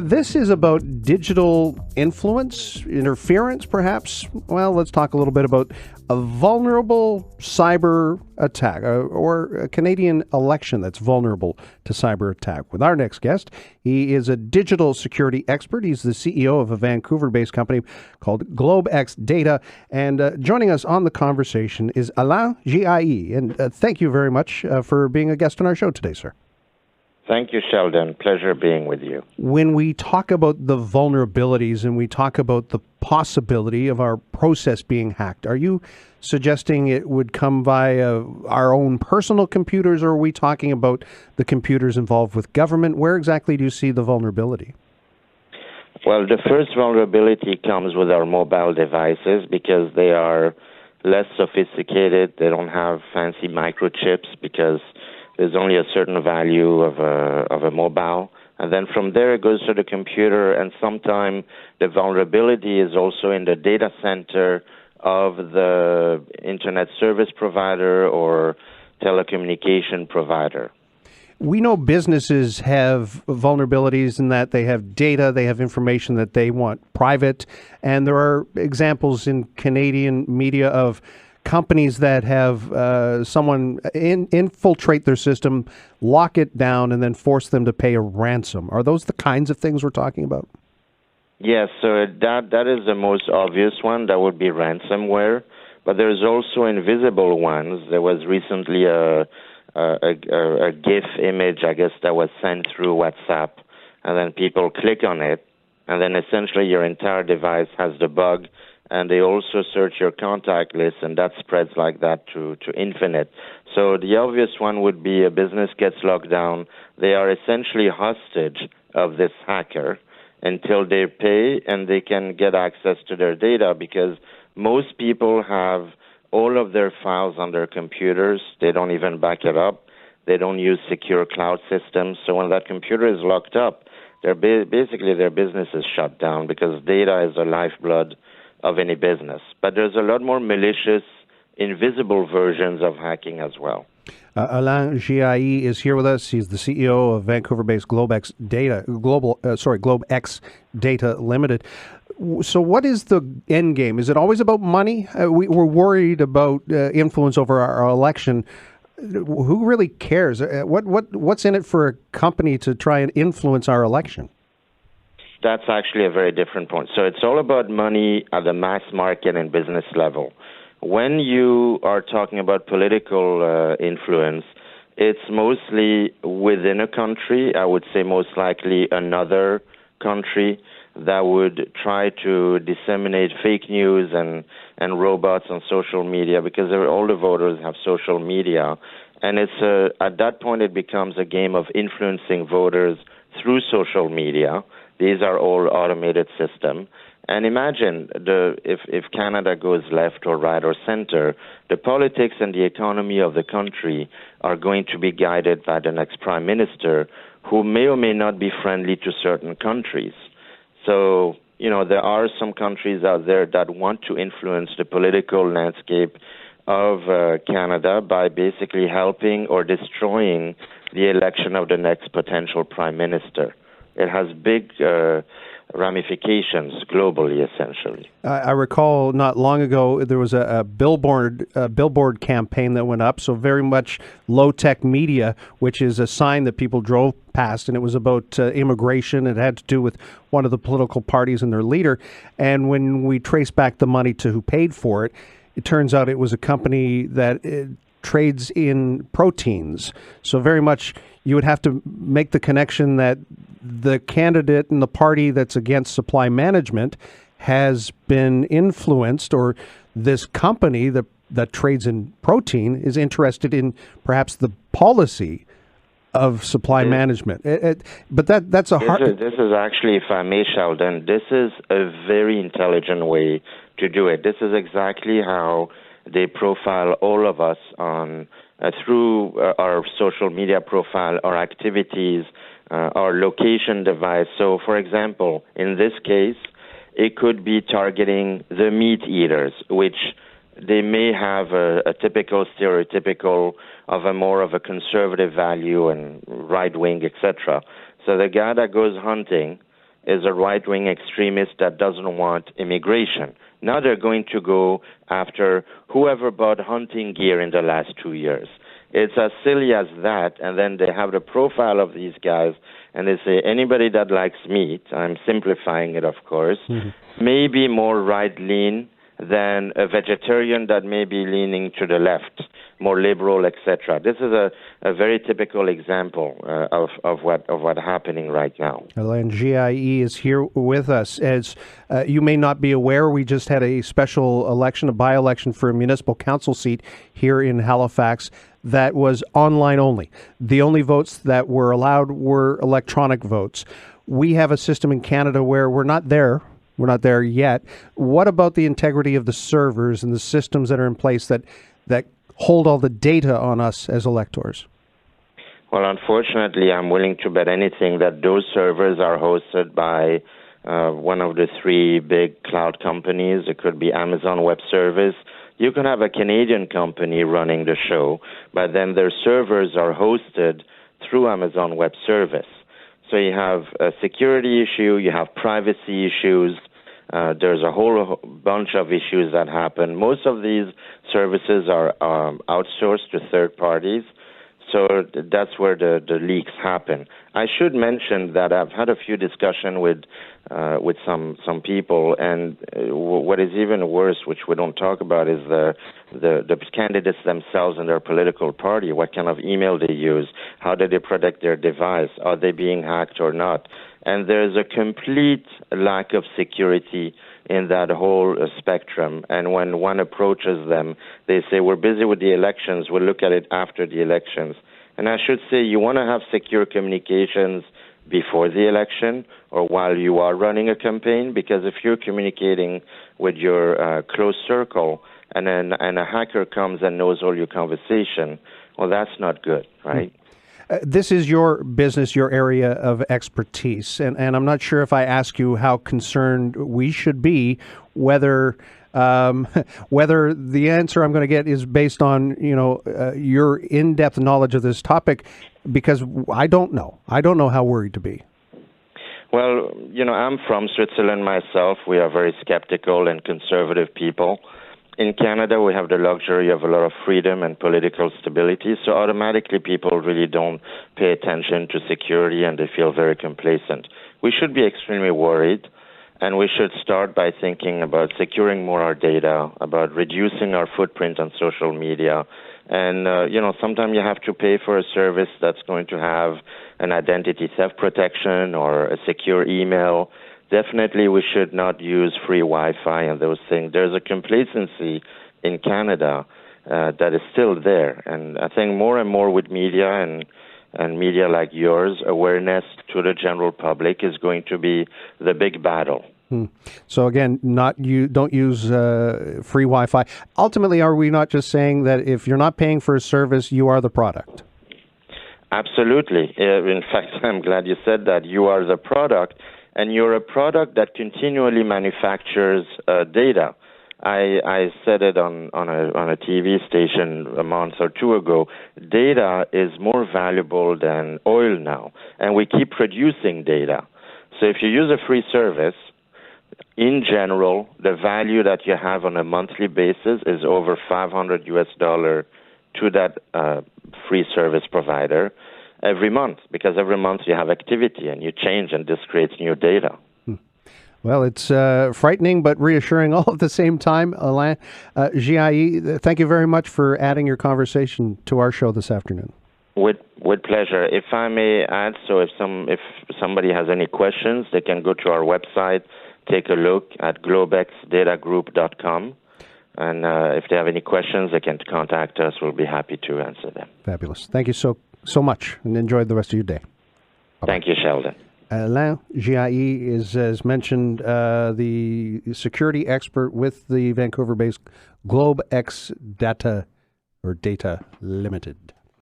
This is about digital influence, interference, perhaps. Well, let's talk a little bit about a vulnerable cyber attack or a Canadian election that's vulnerable to cyber attack. With our next guest, he is a digital security expert. He's the CEO of a Vancouver-based company called GlobeX Data. And joining us on the conversation is Alain Giailly. And thank you very much for being a guest on our show today, sir. Thank you, Sheldon. Pleasure being with you. When we talk about the vulnerabilities and we talk about the possibility of our process being hacked, are you suggesting it would come via our own personal computers, or are we talking about the computers involved with government? Where exactly do you see the vulnerability? Well, the first vulnerability comes with our mobile devices because they are less sophisticated. They don't have fancy microchips because there's only a certain value of a mobile. And then from there it goes to the computer, and sometimes the vulnerability is also in the data center of the internet service provider or telecommunication provider. We know businesses have vulnerabilities in that they have data, they have information that they want private, and there are examples in Canadian media of companies that have someone infiltrate their system, lock it down, and then force them to pay a ransom. Are those the kinds of things we're talking about? Yes, so that is the most obvious one. That would be ransomware. But there's also invisible ones. There was recently a GIF image, I guess, that was sent through WhatsApp, and then people click on it, and then essentially your entire device has the bug. And they also search your contact list, and that spreads like that to infinite. So the obvious one would be a business gets locked down. They are essentially hostage of this hacker until they pay and they can get access to their data, because most people have all of their files on their computers. They don't even back it up. They don't use secure cloud systems. So when that computer is locked up, basically their business is shut down, because data is the lifeblood of any business. But there's a lot more malicious, invisible versions of hacking as well. Alain Giailly is here with us. He's the CEO of Vancouver-based GlobeX Data Limited. So what is the end game? Is it always about money? We're worried about influence over our election. Who really cares? What's in it for a company to try and influence our election? That's actually a very different point. So it's all about money at the mass market and business level. When you are talking about political influence, it's mostly within a country. I would say most likely another country that would try to disseminate fake news and robots on social media, because all the voters have social media. And it's at that point it becomes a game of influencing voters through social media. These are all automated systems. And imagine if Canada goes left or right or center, the politics and the economy of the country are going to be guided by the next prime minister, who may or may not be friendly to certain countries. So, there are some countries out there that want to influence the political landscape of Canada by basically helping or destroying the election of the next potential prime minister. It has big ramifications globally, essentially. I recall not long ago there was a billboard campaign that went up, so very much low-tech media, which is a sign that people drove past, and it was about immigration. It had to do with one of the political parties and their leader. And when we trace back the money to who paid for it, it turns out it was a company that trades in proteins. So very much you would have to make the connection that the candidate and the party that's against supply management has been influenced, or this company that trades in protein is interested in perhaps the policy of supply management. But that's a hard... This is actually, if I may, Sheldon, this is a very intelligent way to do it. This is exactly how they profile all of us on through our social media profile, our activities, our location device. So, for example, in this case, it could be targeting the meat eaters, which they may have a typical stereotypical of a more of a conservative value and right wing, etc. So the guy that goes hunting is a right-wing extremist that doesn't want immigration. Now they're going to go after whoever bought hunting gear in the last 2 years. It's as silly as that, and then they have the profile of these guys, and they say anybody that likes meat, I'm simplifying it, of course, may be more right-lean than a vegetarian that may be leaning to the left, more liberal, etc. This is a very typical example of what happening right now. Alain, GIE is here with us. As you may not be aware, we just had a special election, a by-election for a municipal council seat here in Halifax that was online only. The only votes that were allowed were electronic votes. We have a system in Canada where we're not there. We're not there yet. What about the integrity of the servers and the systems that are in place that hold all the data on us as electors? Well, unfortunately, I'm willing to bet anything that those servers are hosted by one of the three big cloud companies. It could be Amazon Web Service. You can have a Canadian company running the show, but then their servers are hosted through Amazon Web Service. So you have a security issue, you have privacy issues, there's a whole bunch of issues that happen. Most of these services are outsourced to third parties, so that's where the leaks happen. I should mention that I've had a few discussions with some people, and what is even worse, which we don't talk about, is the candidates themselves and their political party. What kind of email they use? How do they protect their device? Are they being hacked or not? And there's a complete lack of security in that whole spectrum. And when one approaches them, they say, we're busy with the elections, we'll look at it after the elections. And I should say, you want to have secure communications before the election or while you are running a campaign, because if you're communicating with your close circle and a hacker comes and knows all your conversation, well, that's not good, right? This is your business, your area of expertise, and I'm not sure if I ask you how concerned we should be, whether the answer I'm going to get is based on your in-depth knowledge of this topic, because I don't know how worried to be. Well, I'm from Switzerland myself. We are very skeptical and conservative people. In Canada, we have the luxury of a lot of freedom and political stability, so automatically people really don't pay attention to security and they feel very complacent. We should be extremely worried, and we should start by thinking about securing more our data, about reducing our footprint on social media, and sometimes you have to pay for a service that's going to have an identity theft protection or a secure email. Definitely, we should not use free Wi-Fi and those things. There's a complacency in Canada that is still there. And I think more and more with media and media like yours, awareness to the general public is going to be the big battle. So again, don't use free Wi-Fi. Ultimately, are we not just saying that if you're not paying for a service, you are the product? Absolutely. In fact, I'm glad you said that. You are the product. And you're a product that continually manufactures data. I said it on a TV station a month or two ago. Data is more valuable than oil now, and we keep producing data. So if you use a free service, in general, the value that you have on a monthly basis is over $500 to that free service provider every month, because every month you have activity and you change, and this creates new data. Well, it's frightening but reassuring all at the same time. Alain, GIE, thank you very much for adding your conversation to our show this afternoon. With pleasure. If I may add, so if somebody has any questions, they can go to our website, take a look at globexdatagroup.com. And if they have any questions, they can contact us. We'll be happy to answer them. Fabulous. Thank you so much, and enjoy the rest of your day. Bye-bye. Thank you, Sheldon. Alain GIE is, as mentioned, the security expert with the Vancouver-based GlobeX Data Limited.